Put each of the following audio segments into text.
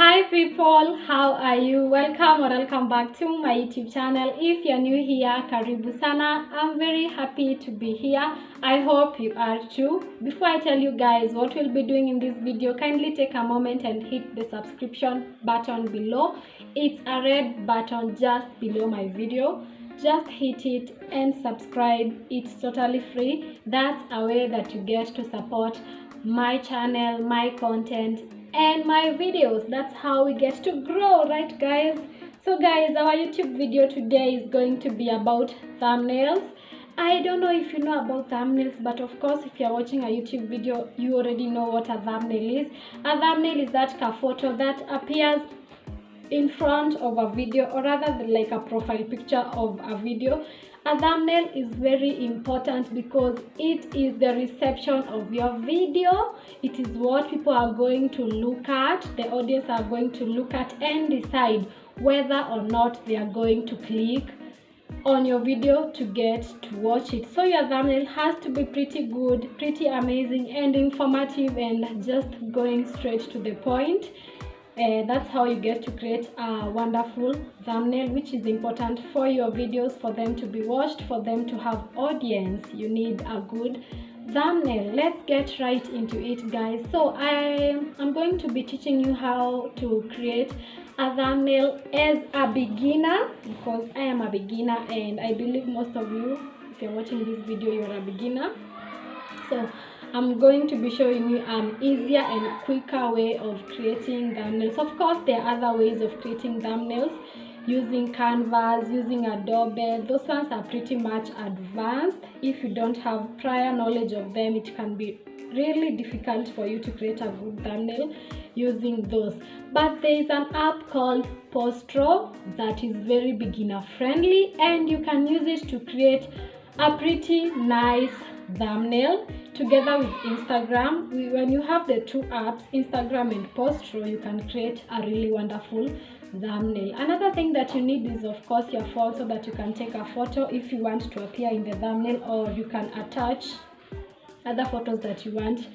Hi people, how are you? Welcome back to my YouTube channel. If you're new here, karibu sana. I'm very happy to be here. I hope you are too. Before I tell you guys what we'll be doing in this video, kindly take a moment and hit the subscription button below. It's a red button just below my video. Just hit it and subscribe. It's totally free. That's a way that you get to support my channel, my content, and my videos. That's how we get to grow, right guys? So guys, our YouTube video today is going to be about thumbnails. I don't know if you know about thumbnails, but of course if you're watching a YouTube video, you already know what a thumbnail is. A thumbnail is that photo that appears in front of a video, or rather like a profile picture of a video. A thumbnail is very important because it is the reception of your video. It is what people are going to look at, the audience are going to look at and decide whether or not they are going to click on your video to get to watch it. So your thumbnail has to be pretty good, pretty amazing and informative and just going straight to the point. That's how you get to create a wonderful thumbnail, which is important for your videos, for them to be watched, for them to have audience. You need a good thumbnail. Let's get right into it, guys. So I'm going to be teaching you how to create a thumbnail as a beginner, because I am a beginner and I believe most of you, if you're watching this video, you're a beginner. So I'm going to be showing you an easier and quicker way of creating thumbnails. Of course, there are other ways of creating thumbnails using Canvas, using Adobe. Those ones are pretty much advanced. If you don't have prior knowledge of them, it can be really difficult for you to create a good thumbnail using those. But there is an app called Postro that is very beginner friendly, and you can use it to create a pretty nice thumbnail together with Instagram. When you have the two apps, Instagram and Postro, you can create a really wonderful thumbnail. Another thing that you need is of course your phone, so that you can take a photo if you want to appear in the thumbnail, or you can attach other photos that you want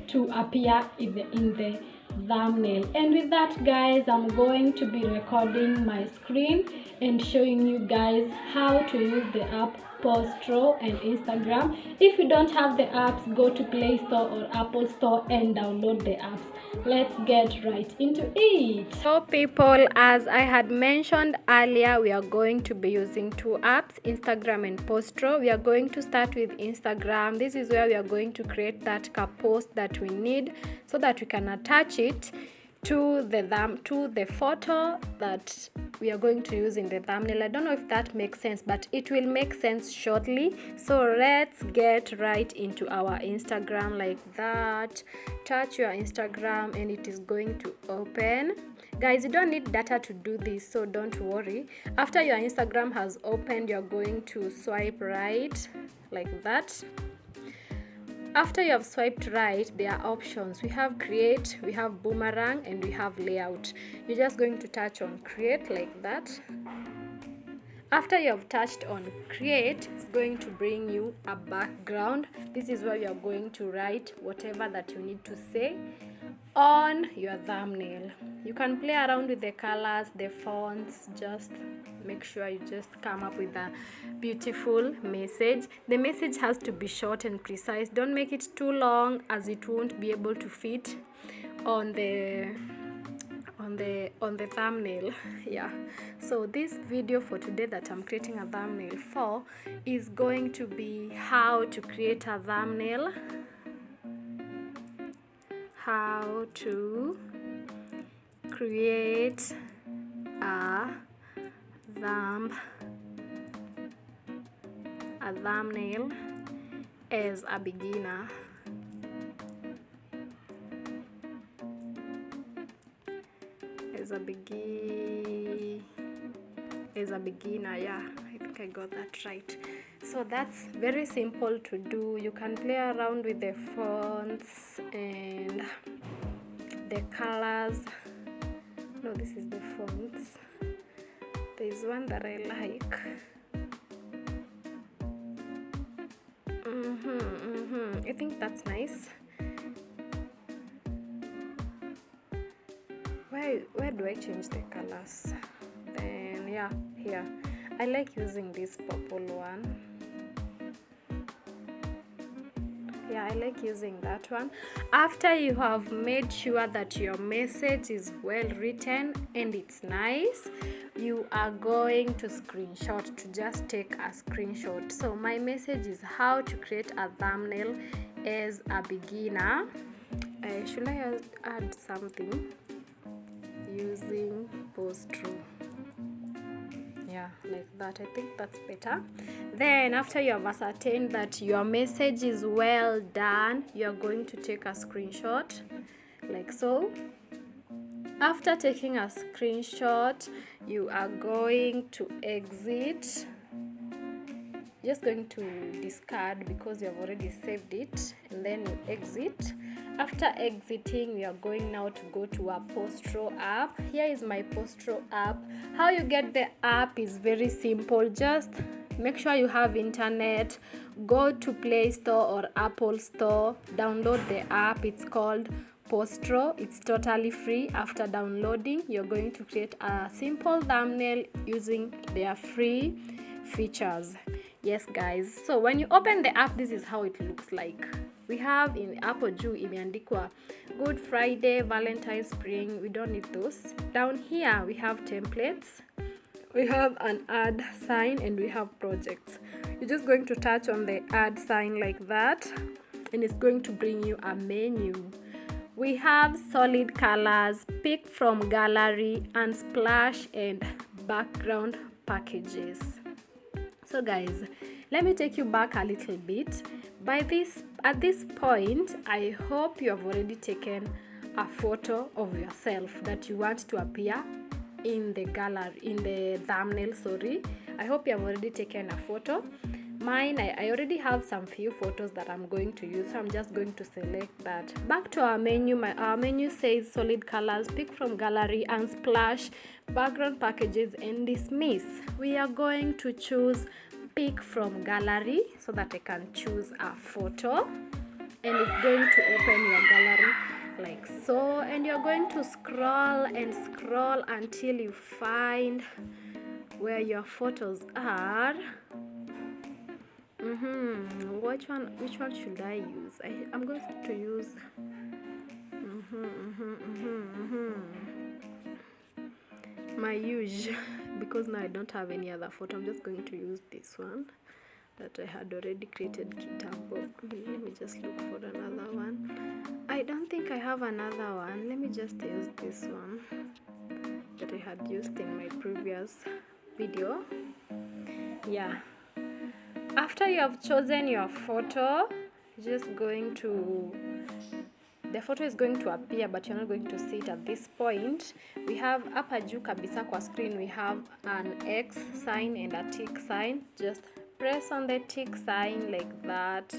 to appear in the thumbnail. And with that guys, I'm going to be recording my screen and showing you guys how to use the app Postro and Instagram. If you don't have the apps, go to Play Store or Apple Store and download the apps. Let's get right into it. So people, as I had mentioned earlier, we are going to be using two apps, Instagram and Postro. We are going to start with Instagram. This is where we are going to create that post that we need so that we can attach it to the photo that we are going to use in the thumbnail. I don't know if that makes sense, but it will make sense shortly. So let's get right into our Instagram like that. Touch your Instagram and it is going to open. Guys, you don't need data to do this, so don't worry. After your Instagram has opened, you're going to swipe right like that. After you have swiped right, there are options. We have create, we have boomerang, and we have layout. You're just going to touch on create like that. After you have touched on create, it's going to bring you a background. This is where you are going to write whatever that you need to say on your thumbnail. You can play around with the colors, the fonts, just make sure you just come up with a beautiful message. The message has to be short and precise. Don't make it too long, as it won't be able to fit on the thumbnail. Yeah, so this video for today that I'm creating a thumbnail for is going to be how to create a thumbnail, how to create a thumbnail as a beginner. As a beginner, yeah, I think I got that right. So that's very simple to do. You can play around with the fonts and the colors. No, this is the fonts. There's one that I like. I think that's nice. Why where do I change the colors? Then yeah, here I like using this purple one. Yeah, I like using that one. After you have made sure that your message is well written and it's nice, you are going to screenshot, to just take a screenshot. So my message is how to create a thumbnail as a beginner. Should I add something using postro? Yeah, like that. I think that's better. Then after you have ascertained that your message is well done, you're going to take a screenshot like so. After taking a screenshot, you are going to exit. Just going to discard because you have already saved it, and then you exit. After exiting, we are going now to go to our postro app. Here is my postro app. How you get the app is very simple. Just make sure you have internet, go to Play Store or Apple Store, download the app. It's called Postro. It's totally free. After downloading, you're going to create a simple thumbnail using their free features. Yes guys, so when you open the app, this is how it looks like. We have in hapo juu imeandikwa Good Friday, Valentine's, Spring. We don't need those. Down here we have templates, we have an add sign, and we have projects. You're just going to touch on the add sign like that, and it's going to bring you a menu. We have solid colors, pick from gallery, and splash and background packages. So guys, let me take you back a little bit. At this point, I hope you have already taken a photo of yourself that you want to appear in the gallery, in the thumbnail, sorry. I hope you have already taken a photo. Mine, I already have some few photos that I'm going to use, so I'm just going to select that. Back to our menu. Our menu says solid colors, pick from gallery, and splash, background packages, and dismiss. We are going to choose pick from gallery so that I can choose a photo, and it's going to open your gallery like so, and you're going to scroll and scroll until you find where your photos are. Which one should I use? I'm going to use my usual, because now I don't have any other photo. I'm just going to use this one that I had already created kitambo. Let me just look for another one. I don't think I have another one. Let me just use this one that I had used in my previous video. Yeah. After you have chosen your photo, the photo is going to appear, but you're not going to see it at this point. We have hapa juu kabisa kwa screen, we have an X sign and a tick sign. Just press on the tick sign like that,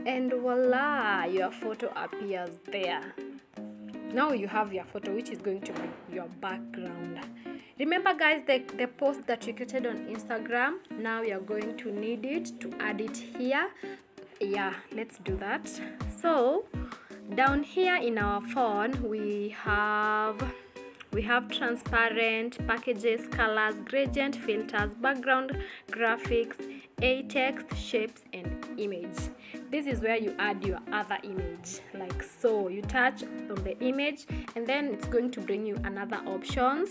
and voila, your photo appears there. Now you have your photo, which is going to be your background. Remember guys, the post that you created on Instagram, now you're going to need it to add it here. Yeah, let's do that. So down here in our phone, we have transparent, packages, colors, gradient, filters, background, graphics, a text, shapes, and image. This is where you add your other image like so. You touch on the image, and then it's going to bring you other options.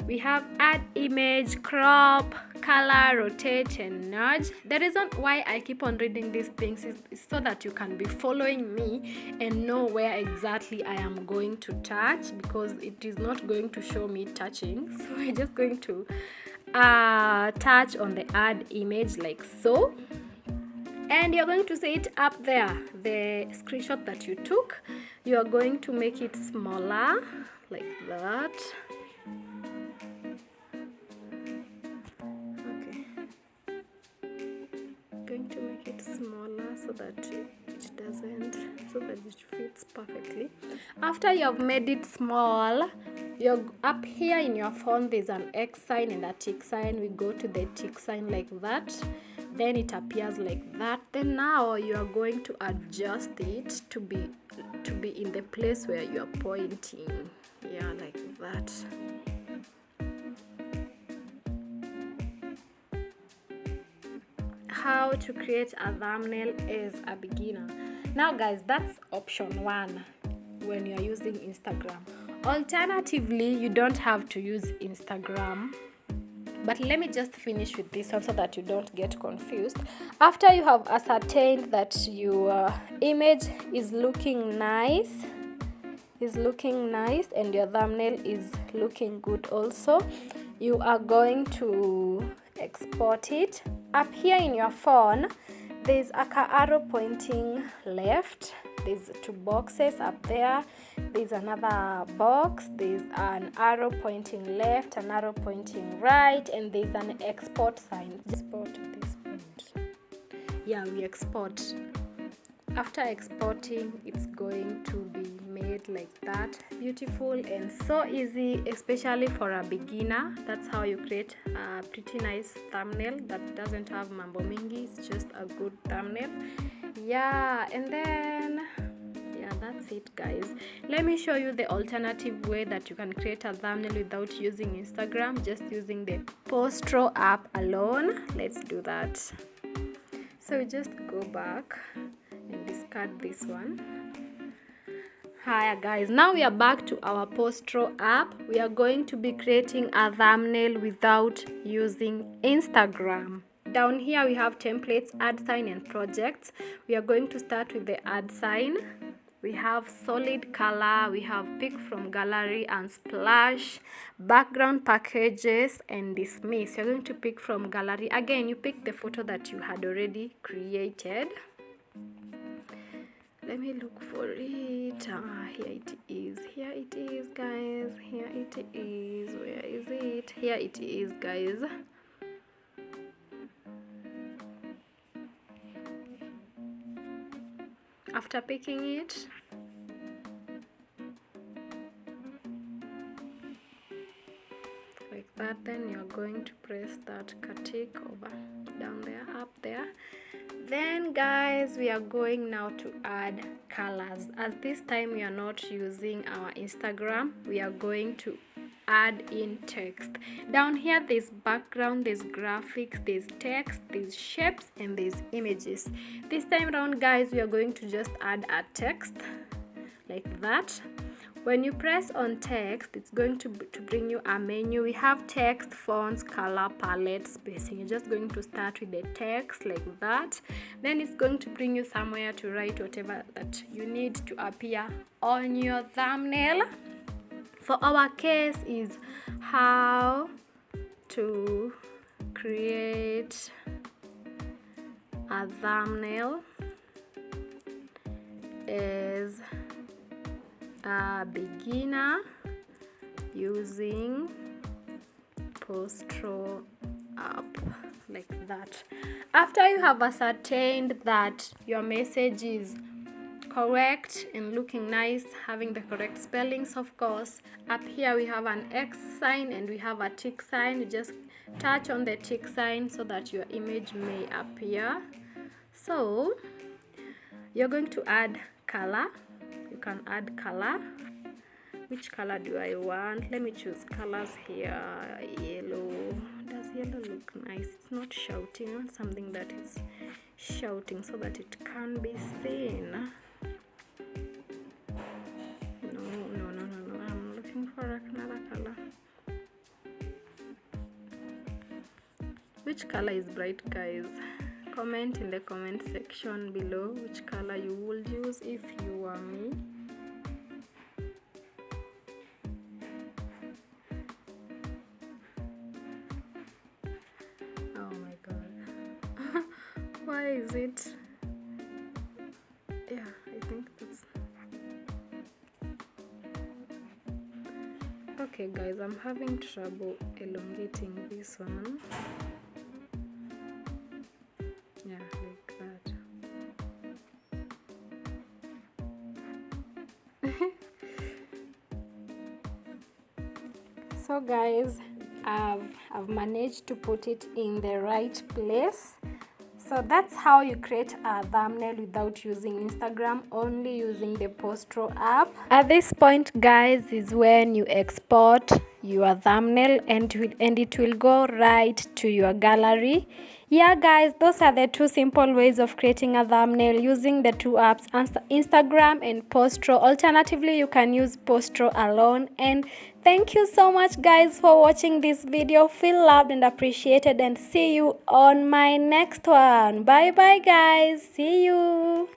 We have add image, crop, color, rotate, and nudge. The reason why I keep on reading these things is so that you can be following me and know where exactly I am going to touch, because it is not going to show me touching. So I'm just going to touch on the add image like so, and you're going to see it up there, the screenshot that you took. You're going to make it smaller like that. Okay, going to make it smaller so that it fits perfectly. After you have made it small, you're up here in your phone, there's an X sign and a tick sign. We go to the tick sign like that. then it appears like that. Then now you are going to adjust it to be in the place where you are pointing. Yeah, like that. How to create a thumbnail as a beginner. Now guys, that's option 1 when you are using Instagram. Alternatively, you don't have to use Instagram, but let me just finish with this one so that you don't get confused. After you have ascertained that your image is looking nice and your thumbnail is looking good also, you are going to export it. Up here in your phone, there's a arrow pointing left. There's 2 boxes up there. There's another box. There's an arrow pointing left, an arrow pointing right, and there's an export sign. Export at this point. Yeah, we export. After exporting, it's going to be made like that, beautiful and so easy, especially for a beginner. That's how you create a pretty nice thumbnail that doesn't have mambo mingi. It's just a good thumbnail. Yeah, and then that's it guys. Let me show you the alternative way that you can create a thumbnail without using Instagram, just using the Postro app alone. Let's do that. So just go back and discard this one. Hi guys, now we are back to our Postro app. We are going to be creating a thumbnail without using Instagram. Down here we have templates, add sign and projects. We are going to start with the add sign. We have solid color, we have pick from gallery and splash, background packages and dismiss. You're going to pick from gallery. Again, you pick the photo that you had already created. Let me look for it. Here it is. Here it is, guys. Here it is. Where is it? Here it is, guys. After picking it, like that, then you're going to press that tick over down there, up there. Then guys, we are going now to add colors. As this time we are not using our Instagram, we are going to add in text. Down here there's background, there's graphics, there's text, there's shapes and there's images. This time around guys, we are going to just add a text like that. When you press on text, it's going to bring you a menu. We have text, fonts, color, palette, spacing. You're just going to start with the text like that. Then it's going to bring you somewhere to write whatever that you need to appear on your thumbnail. For our case is how to create a thumbnail as a beginner using Postro app, like that. After you have ascertained that your message is correct and looking nice, having the correct spellings, of course, up here we have an X sign and we have a tick sign. You just touch on the tick sign so that your image may appear. So you're going to add color. You can add color. Which color do I want? Let me choose colors here. Yellow. Does yellow look nice? It's not shouting. I want something that is shouting so that it can be seen. No. I'm looking for another color. Which color is bright, guys? Comment in the comment section below which color you would use if you were me. Oh my god. Why is it? Yeah, I think that's okay guys. I'm having trouble elongating this one. Yeah, like that. So guys, I've managed to put it in the right place So that's how you create a thumbnail without using Instagram, only using the Postro app. At this point, guys, is when you export your thumbnail and it will go right to your gallery. Yeah, guys, those are the two simple ways of creating a thumbnail using the two apps, Instagram and Postro. Alternatively, you can use Postro alone. And thank you so much, guys, for watching this video. Feel loved and appreciated, and see you on my next one. Bye bye, guys. See you.